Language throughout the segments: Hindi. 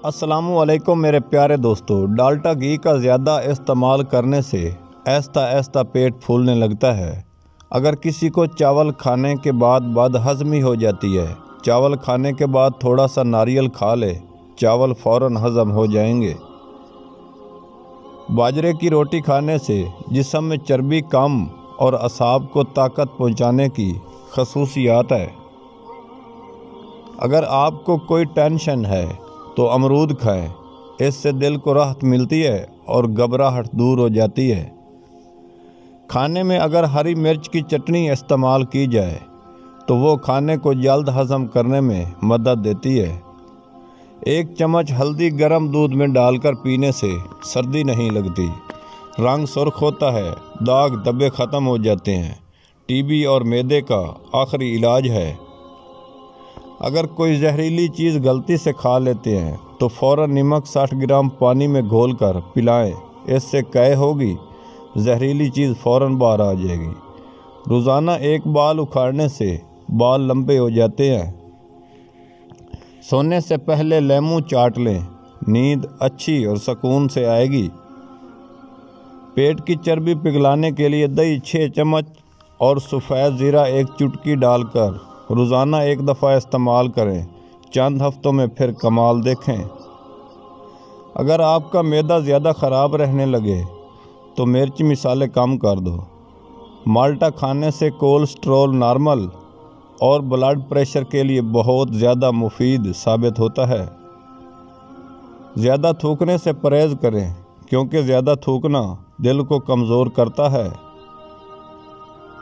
अस्सलामुअलैकुम मेरे प्यारे दोस्तों। डाल्टा घी का ज़्यादा इस्तेमाल करने से ऐसा ऐसा पेट फूलने लगता है। अगर किसी को चावल खाने के बाद बदहज़मी हो जाती है, चावल खाने के बाद थोड़ा सा नारियल खा ले, चावल फ़ौरन हज़म हो जाएंगे। बाजरे की रोटी खाने से जिस्म में चर्बी कम और असाब को ताकत पहुंचाने की खसूसियात है। अगर आपको कोई टेंशन है तो अमरूद खाएं, इससे दिल को राहत मिलती है और घबराहट दूर हो जाती है। खाने में अगर हरी मिर्च की चटनी इस्तेमाल की जाए तो वो खाने को जल्द हज़म करने में मदद देती है। 1 चम्मच हल्दी गर्म दूध में डालकर पीने से सर्दी नहीं लगती, रंग सुर्ख होता है, दाग धब्बे ख़त्म हो जाते हैं। टीबी और मैदे का आखिरी इलाज है। अगर कोई जहरीली चीज़ गलती से खा लेते हैं तो फ़ौरन नमक 60 ग्राम पानी में घोलकर पिलाएं, इससे कै होगी, जहरीली चीज़ फ़ौरन बाहर आ जाएगी। रोज़ाना 1 बाल उखाड़ने से बाल लंबे हो जाते हैं। सोने से पहले लेमू चाट लें, नींद अच्छी और सुकून से आएगी। पेट की चर्बी पिघलाने के लिए दही 6 चम्मच और सफ़ेद ज़ीरा 1 चुटकी डालकर रोज़ाना 1 दफ़ा इस्तेमाल करें, चंद हफ्तों में फिर कमाल देखें। अगर आपका मैदा ज़्यादा ख़राब रहने लगे तो मिर्च मिसाले कम कर दो। माल्टा खाने से कोलेस्ट्रॉल नॉर्मल और ब्लड प्रेशर के लिए बहुत ज़्यादा मुफीद साबित होता है। ज़्यादा थूकने से परहेज़ करें, क्योंकि ज़्यादा थूकना दिल को कमज़ोर करता है।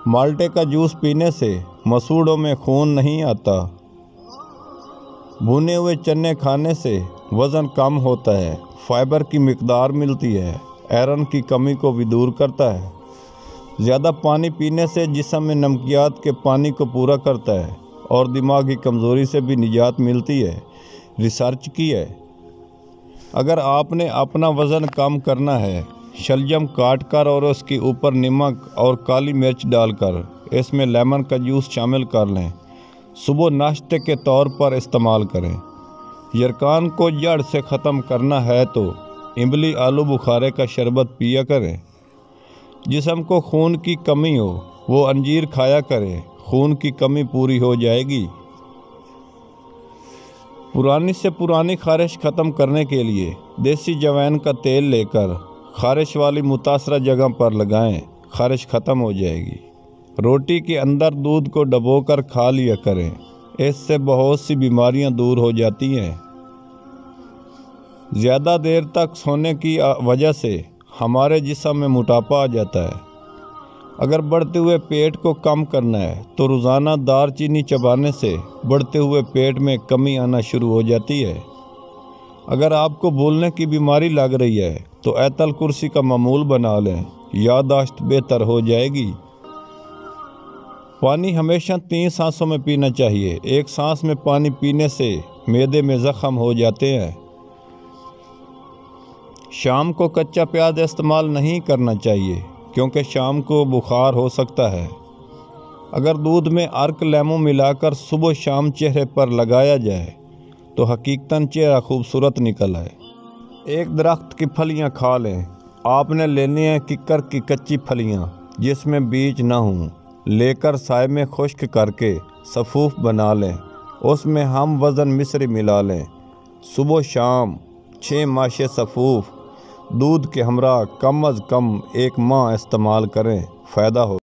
माल्टे का जूस पीने से मसूड़ों में खून नहीं आता। भुने हुए चने खाने से वज़न कम होता है, फाइबर की मिकदार मिलती है, आयरन की कमी को भी दूर करता है। ज़्यादा पानी पीने से जिस्म में नमकियात के पानी को पूरा करता है और दिमागी कमज़ोरी से भी निजात मिलती है, रिसर्च की है। अगर आपने अपना वज़न कम करना है, शलजम काट कर और उसके ऊपर नमक और काली मिर्च डालकर इसमें लेमन का जूस शामिल कर लें। सुबह नाश्ते के तौर पर इस्तेमाल करें। यरकान को जड़ से ख़त्म करना है तो इमली आलू बुखारे का शरबत पिया करें। जिस्म को खून की कमी हो वो अंजीर खाया करें, खून की कमी पूरी हो जाएगी। पुरानी से पुरानी खारिश ख़त्म करने के लिए देसी जवैन का तेल लेकर खारिश वाली मुतासरा जगह पर लगाएं, खारिश ख़त्म हो जाएगी। रोटी के अंदर दूध को डबोकर खा लिया करें, इससे बहुत सी बीमारियां दूर हो जाती हैं। ज़्यादा देर तक सोने की वजह से हमारे जिस्म में मोटापा आ जाता है। अगर बढ़ते हुए पेट को कम करना है तो रोज़ाना दालचीनी चबाने से बढ़ते हुए पेट में कमी आना शुरू हो जाती है। अगर आपको भूलने की बीमारी लग रही है तो ऐतल कुर्सी का मामूल बना लें, याददाश्त बेहतर हो जाएगी। पानी हमेशा 3 सांसों में पीना चाहिए। 1 सांस में पानी पीने से मैदे में ज़ख्म हो जाते हैं। शाम को कच्चा प्याज इस्तेमाल नहीं करना चाहिए, क्योंकि शाम को बुखार हो सकता है। अगर दूध में अर्क लेमू मिलाकर सुबह शाम चेहरे पर लगाया जाए तो हकीकतन चेहरा खूबसूरत निकल आए। 1 दरख्त की फलियां खा लें। आपने लेनी है किक्कर की कच्ची फलियां जिसमें बीज ना हों, लेकर साए में खुश्क करके सफ़ूफ बना लें। उसमें हम वज़न मिश्री मिला लें। सुबह शाम 6 माशे सफ़ूफ दूध के हमरा कम अज़ कम 1 माह इस्तेमाल करें, फ़ायदा हो।